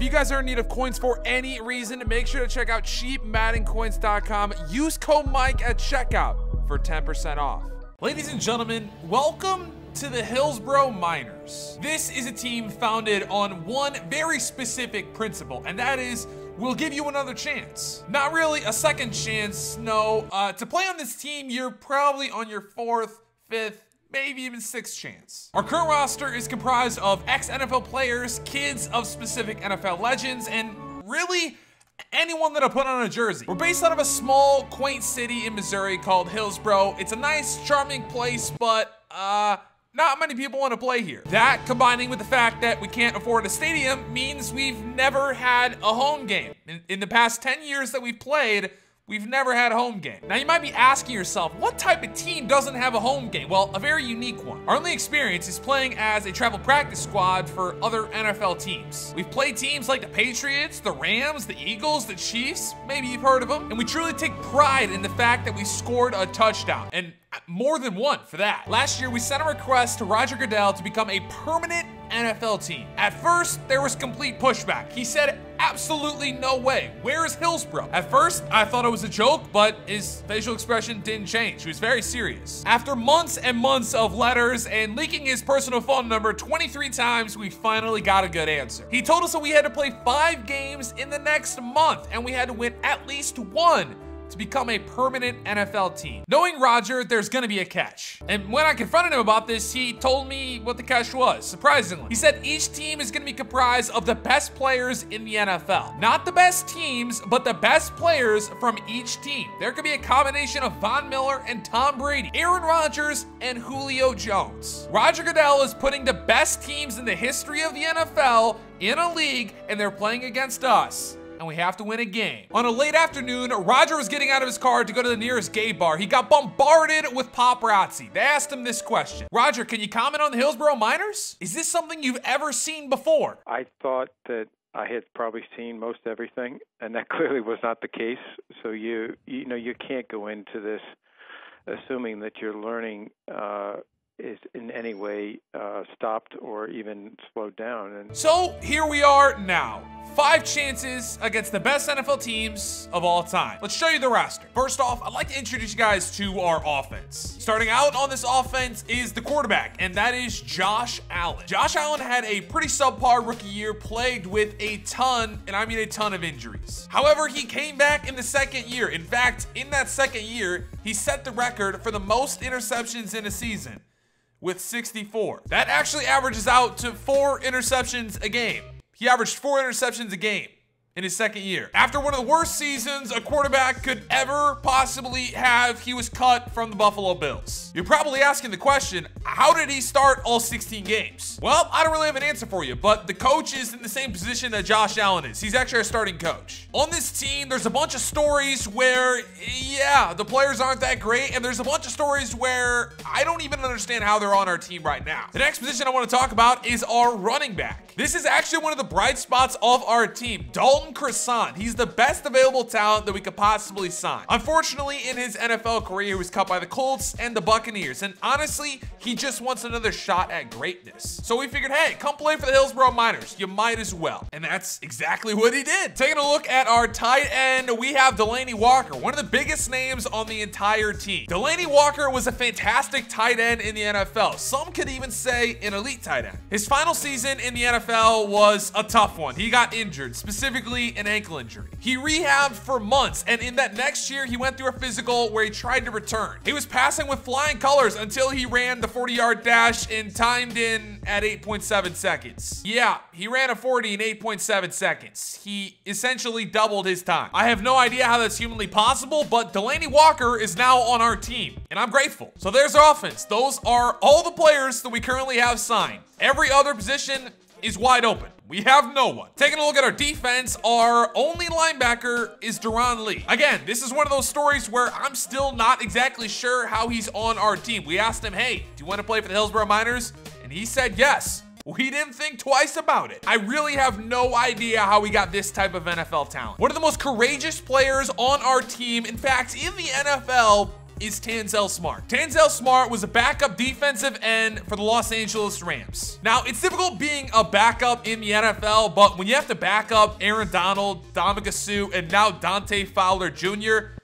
If you guys are in need of coins for any reason, make sure to check out cheapmaddencoins.com. Use code Mike at checkout for 10% off. Ladies and gentlemen, welcome to the Hillsboro Miners. This is a team founded on one very specific principle, and that is, we'll give you another chance. Not really a second chance, no. To play on this team, you're probably on your fourth, fifth, maybe even sixth chance. Our current roster is comprised of ex-NFL players, kids of specific NFL legends, and really anyone that'll put on a jersey. We're based out of a small, quaint city in Missouri called Hillsboro. It's a nice, charming place, but not many people want to play here. That, combining with the fact that we can't afford a stadium, means we've never had a home game. In the past 10 years that we've played, we've never had a home game. Now you might be asking yourself, what type of team doesn't have a home game? Well, a very unique one. Our only experience is playing as a travel practice squad for other NFL teams. We've played teams like the Patriots, the Rams, the Eagles, the Chiefs, maybe you've heard of them, and we truly take pride in the fact that we scored a touchdown, and more than one for that. Last year, we sent a request to Roger Goodell to become a permanent NFL team. At first, there was complete pushback. He said, absolutely no way. Where is Hillsboro? At first, I thought it was a joke, but his facial expression didn't change. He was very serious. After months and months of letters and leaking his personal phone number 23 times, we finally got a good answer. He told us that we had to play 5 games in the next month, and we had to win at least 1 to become a permanent NFL team. Knowing Roger, there's gonna be a catch. And when I confronted him about this, he told me what the catch was, surprisingly. He said each team is gonna be comprised of the best players in the NFL. Not the best teams, but the best players from each team. There could be a combination of Von Miller and Tom Brady, Aaron Rodgers and Julio Jones. Roger Goodell is putting the best teams in the history of the NFL in a league, and they're playing against us, and we have to win a game. On a late afternoon, Roger was getting out of his car to go to the nearest gay bar. He got bombarded with paparazzi. They asked him this question. Roger, can you comment on the Hillsboro Miners? Is this something you've ever seen before? I thought that I had probably seen most everything, and that clearly was not the case. So you can't go into this assuming that your learning is in any way stopped or even slowed down. And so here we are now. 5 chances against the best NFL teams of all time. Let's show you the roster. First off, I'd like to introduce you guys to our offense. Starting out on this offense is the quarterback, and that is Josh Allen. Josh Allen had a pretty subpar rookie year, plagued with a ton, and I mean a ton, of injuries. However, he came back in the second year. In fact, in that second year, he set the record for the most interceptions in a season with 64. That actually averages out to 4 interceptions a game. He averaged 4 interceptions a game in his second year. After one of the worst seasons a quarterback could ever possibly have, he was cut from the Buffalo Bills. You're probably asking the question, how did he start all 16 games? Well, I don't really have an answer for you, but the coach is in the same position that Josh Allen is. He's actually our starting coach. On this team, there's a bunch of stories where, yeah, the players aren't that great, and there's a bunch of stories where I don't even understand how they're on our team right now. The next position I want to talk about is our running back. This is actually one of the bright spots of our team, Dalton Croissant. He's the best available talent that we could possibly sign. Unfortunately, in his NFL career, he was cut by the Colts and the Buccaneers, and honestly, he just wants another shot at greatness. So we figured, hey, come play for the Hillsboro Miners. You might as well. And that's exactly what he did. Taking a look at our tight end, we have Delanie Walker, one of the biggest names on the entire team. Delanie Walker was a fantastic tight end in the NFL. Some could even say an elite tight end. His final season in the NFL was a tough one. He got injured, specifically an ankle injury. He rehabbed for months, and in that next year, he went through a physical where he tried to return. He was passing with flying colors until he ran the 40-yard dash and timed in at 8.7 seconds. Yeah, he ran a 40 in 8.7 seconds. He essentially doubled his time. I have no idea how that's humanly possible, but Delanie Walker is now on our team, and I'm grateful. So there's our offense. Those are all the players that we currently have signed. Every other position is wide open. We have no one. Taking a look at our defense, our only linebacker is Deron Lee. Again, this is one of those stories where I'm still not exactly sure how he's on our team. We asked him, hey, do you want to play for the Hillsboro Miners? And he said yes. We didn't think twice about it. I really have no idea how we got this type of NFL talent. One of the most courageous players on our team, in fact, in the NFL, is Tanzel Smart. Tanzel Smart was a backup defensive end for the Los Angeles Rams. Now, it's difficult being a backup in the NFL, but when you have to back up Aaron Donald, Dominic Sue, and now Dante Fowler Jr.,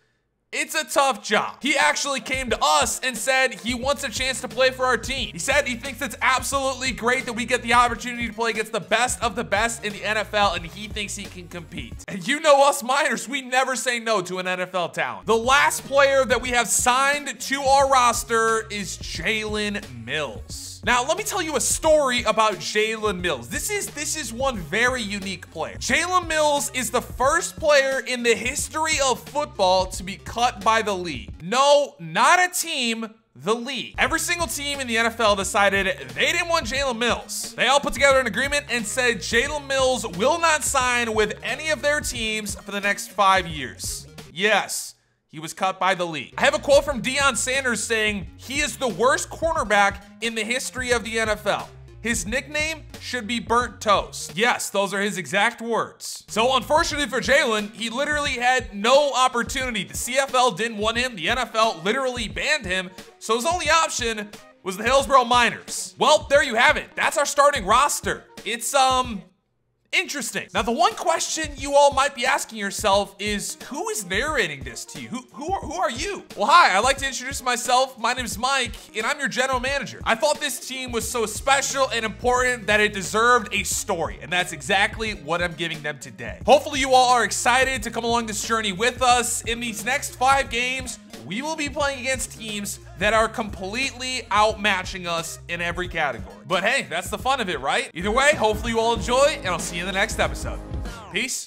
it's a tough job. He actually came to us and said he wants a chance to play for our team. He said he thinks it's absolutely great that we get the opportunity to play against the best of the best in the NFL, and he thinks he can compete. And you know us Miners, we never say no to an NFL talent. The last player that we have signed to our roster is Jalen Mills. Now, let me tell you a story about Jalen Mills. This is one very unique player. Jalen Mills is the first player in the history of football to be cut by the league. No, not a team, the league. Every single team in the NFL decided they didn't want Jalen Mills. They all put together an agreement and said Jalen Mills will not sign with any of their teams for the next 5 years. Yes. He was cut by the league. I have a quote from Deion Sanders saying, "He is the worst cornerback in the history of the NFL. His nickname should be burnt toast." Yes, those are his exact words. So unfortunately for Jalen, he literally had no opportunity. The CFL didn't want him. The NFL literally banned him. So his only option was the Hillsboro Miners. Well, there you have it. That's our starting roster. It's, interesting. Now, the one question you all might be asking yourself is, who is narrating this to you? Who are you? Well, hi, I'd like to introduce myself. My name is Mike, and I'm your general manager. I thought this team was so special and important that it deserved a story, and that's exactly what I'm giving them today. Hopefully, you all are excited to come along this journey with us. In these next 5 games, we will be playing against teams that are completely outmatching us in every category. But hey, that's the fun of it, right? Either way, hopefully you all enjoy, and I'll see you in the next episode. Peace.